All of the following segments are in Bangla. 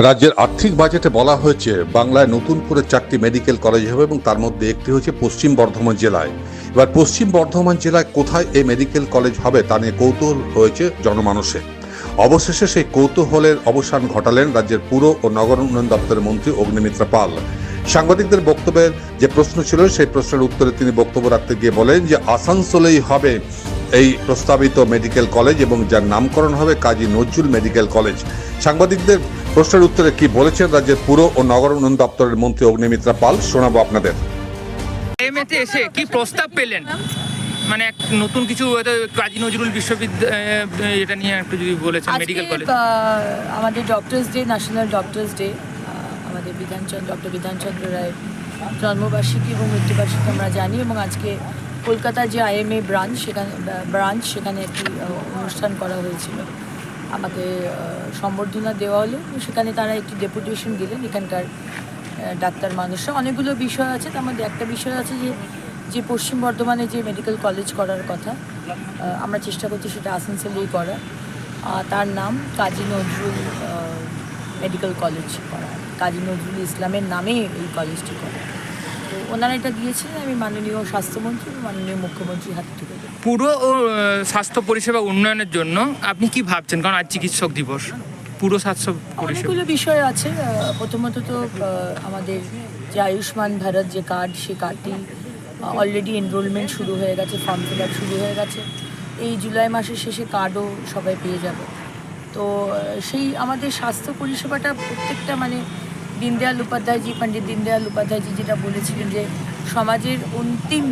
রাজ্যের আর্থিক বাজেটে বলা হয়েছে বাংলায় নতুন করে 4টি মেডিকেল কলেজ হবে এবং তার মধ্যে একটি হচ্ছে পশ্চিম বর্ধমান জেলায়। এবার পশ্চিম বর্ধমান জেলায় কোথায় এই মেডিকেল কলেজ হবে তা নিয়ে কৌতূহল হয়েছে জনমানসে। অবশেষে সেই কৌতূহলের অবসান ঘটালেন রাজ্যের পুর ও নগর উন্নয়ন দপ্তরের মন্ত্রী অগ্নিমিত্রা পাল। সাংবাদিকদের বক্তব্যের যে প্রশ্ন ছিল সেই প্রশ্নের উত্তরে তিনি বক্তব্য রাখতে গিয়ে বলেন যে আসানসোলেই হবে এই প্রস্তাবিত মেডিকেল কলেজ এবং যার নামকরণ হবে কাজী নজরুল মেডিকেল কলেজ। সাংবাদিকদের প্রশ্নের উত্তরে কি বলেছেন রাজ্যের পুর ও নগর উন্নয়ন দপ্তরের মন্ত্রী অগ্নিমিত্রা পাল শোনাবো আপনাদের। এমএতে এসে কি প্রস্তাব পেলেন, মানে এক নতুন কিছু কাজী নজরুল বিশ্ববিদ্যালয় এটা নিয়ে একটু যদি বলেছেন। মেডিকেল কলেজ আমাদের doctors day, national doctors day, আমাদের ডক্টর বিধানচন্দ্র রায়ের জন্মবার্ষিকী এবং মৃত্যুবার্ষিকী আমরা জানি, এবং আজকে কলকাতার যে আইএমএ সেখানে একটি অনুষ্ঠান করা হয়েছিল। আমাকে সম্বর্ধনা দেওয়া হলো, সেখানে তারা একটি ডেপুটেশন দিলেন এখানকার ডাক্তার মানুষরা। অনেকগুলো বিষয় আছে, তার মধ্যে একটা বিষয় আছে যে পশ্চিম বর্ধমানে যে মেডিকেল কলেজ করার কথা আমরা চেষ্টা করছি সেটা আসানসোলেই করা। তার নাম কাজী নজরুল মেডিকেল কলেজ করা, কাজী নজরুল ইসলামের নামে এই কলেজটি করা। তো ওনারা এটা দিয়েছিলেন, আমি মাননীয় স্বাস্থ্যমন্ত্রী এবং মাননীয় মুখ্যমন্ত্রীর হাত থেকে। পুরো ও স্বাস্থ্য পরিষেবা উন্নয়নের জন্য আপনি কি ভাবছেন, কারণ আজ চিকিৎসক দিবস? পুরো স্বাস্থ্য পরিষেবা অনেকগুলো বিষয় আছে। প্রথমত তো আমাদের যে আয়ুষ্মান ভারত যে কার্ড, সেই কার্ডটি অলরেডি এনরোলমেন্ট শুরু হয়ে গেছে, ফর্ম ফিল আপ শুরু হয়ে গেছে। এই জুলাই মাসের শেষে কার্ডও সবাই পেয়ে যাবে। তো সেই আমাদের স্বাস্থ্য পরিষেবাটা প্রত্যেকটা মানে পণ্ডিত দীনদয়াল উপাধ্যায়জি যেটা বলেছিলেন যে সমাজের অন্তিম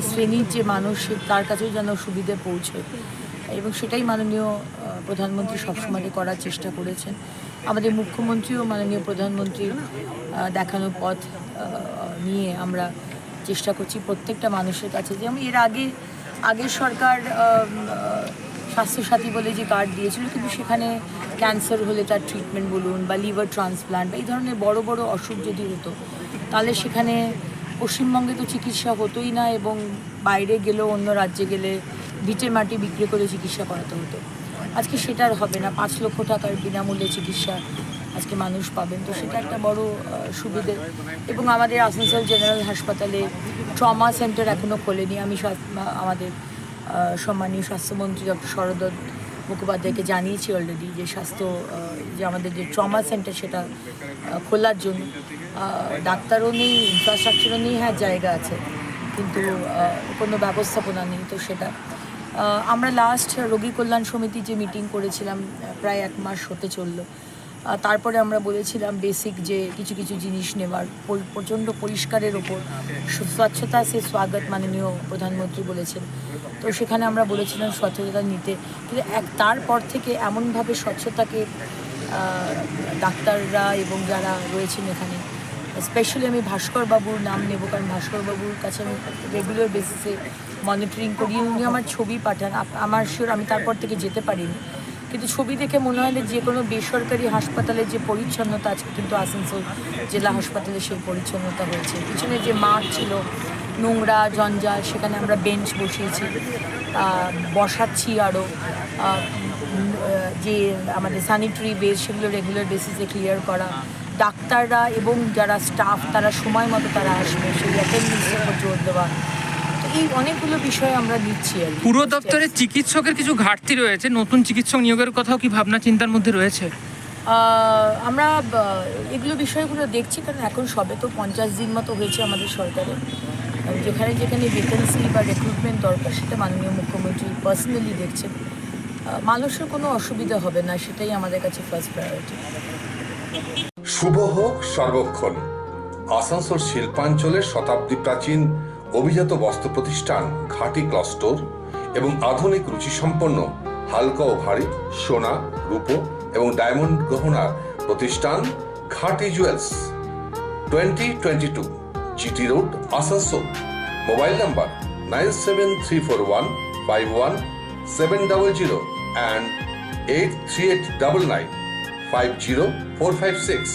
শ্রেণীর যে মানুষ তার কাছেও যেন সুবিধে পৌঁছে, এবং সেটাই মাননীয় প্রধানমন্ত্রী সবসময় করার চেষ্টা করেছেন। আমাদের মুখ্যমন্ত্রীও মাননীয় প্রধানমন্ত্রীর দেখানো পথ নিয়ে আমরা চেষ্টা করছি প্রত্যেকটা মানুষের কাছে। যেমন এর আগের সরকার স্বাস্থ্যসাথী বলে যে কার্ড দিয়েছিল, কিন্তু সেখানে ক্যান্সার হলে তার ট্রিটমেন্ট বলুন বা লিভার ট্রান্সপ্লান্ট বা এই ধরনের বড় বড় অসুখ যদি হতো, তাহলে সেখানে পশ্চিমবঙ্গে তো চিকিৎসা হতোই না, এবং বাইরে গেলেও অন্য রাজ্যে গেলে ভিটে মাটি বিক্রি করে চিকিৎসা করাতে হতো। আজকে সেটা আর হবে না, 5 লক্ষ টাকার বিনামূল্যে চিকিৎসা আজকে মানুষ পাবেন। তো সেটা একটা বড় সুবিধে। এবং আমাদের আসানসোল জেনারেল হাসপাতালে ট্রমা সেন্টার এখনও খোলেনি। আমি আমাদের সম্মানীয় স্বাস্থ্যমন্ত্রী ডক্টর শরদত্ত মুখোপাধ্যায়কে জানিয়েছি অলরেডি যে যে আমাদের যে ট্রমা সেন্টার সেটা খোলার জন্য। ডাক্তারও নেই, ইনফ্রাস্ট্রাকচারও নেই, হ্যাঁ জায়গা আছে, কিন্তু কোনো ব্যবস্থাপনা নেই। তো সেটা আমরা লাস্ট রোগী কল্যাণ সমিতি যে মিটিং করেছিলাম, প্রায় 1 মাস হতে চললো। তারপরে আমরা বলেছিলাম বেসিক যে কিছু কিছু জিনিস নেওয়ার, প্রচণ্ড পরিষ্কারের ওপর স্বচ্ছতা সে স্বাগত মাননীয় প্রধানমন্ত্রী বলেছেন। তো সেখানে আমরা বলেছিলাম স্বচ্ছতা নিতে, কিন্তু তারপর থেকে এমনভাবে স্বচ্ছতাকে ডাক্তাররা এবং যারা রয়েছেন এখানে, স্পেশালি আমি ভাস্করবাবুর নাম নেব, কারণ ভাস্করবাবুর কাছে আমি রেগুলার বেসিসে মনিটরিং করি। উনি আমার ছবি পাঠান, আমার শিওর আমি তারপর থেকে যেতে পারিনি, কিন্তু ছবি দেখে মনে হয় যে কোনো বেসরকারি হাসপাতালের যে পরিচ্ছন্নতা আছে, কিন্তু আসানসোল জেলা হাসপাতালে সেই পরিচ্ছন্নতা হয়েছে। পিছনে যে মাঠ ছিল নোংরা জঞ্জাল, সেখানে আমরা বেঞ্চ বসিয়েছি, বসাচ্ছি আরও। যে আমাদের স্যানিটারি বেস সেগুলো রেগুলার বেসিসে ক্লিয়ার করা, ডাক্তাররা এবং যারা স্টাফ তারা সময় মতো তারা আসবে, সেই অ্যাটেন্ডেন্সের উপর জোর দেওয়া। তো এই অনেকগুলো বিষয় আমরা দিচ্ছি। আর পুরো দপ্তরে চিকিৎসকের কিছু ঘাটতি রয়েছে, নতুন চিকিৎসক নিয়োগের কথাও কি ভাবনা চিন্তার মধ্যে রয়েছে? আমরা এগুলো বিষয়গুলো দেখছি, কারণ এখন সবে তো 50 দিন মতো হয়েছে আমাদের সরকারে। যেখানে যেখানে ভ্যাকেন্সি বা রিক্রুটমেন্ট দরকার সেটা মাননীয় মুখ্যমন্ত্রী পার্সোনালি দেখছেন। মানুষের কোনো অসুবিধা হবে না, সেটাই আমাদের কাছে ফার্স্ট প্রায়োরিটি। শুভ হোক সর্বক্ষণ। আসানসোল শিল্পাঞ্চলের শতাব্দী প্রাচীন অভিজাত বস্ত্র প্রতিষ্ঠান ঘাটি ক্লথ স্টোর এবং আধুনিক রুচিসম্পন্ন হালকা ও ভারী সোনা, রূপো এবং ডায়মন্ড গহনার প্রতিষ্ঠান ঘাটি jewels, 2022 GT road, Asansol. Mobile number 9734151700 and 83899 50456।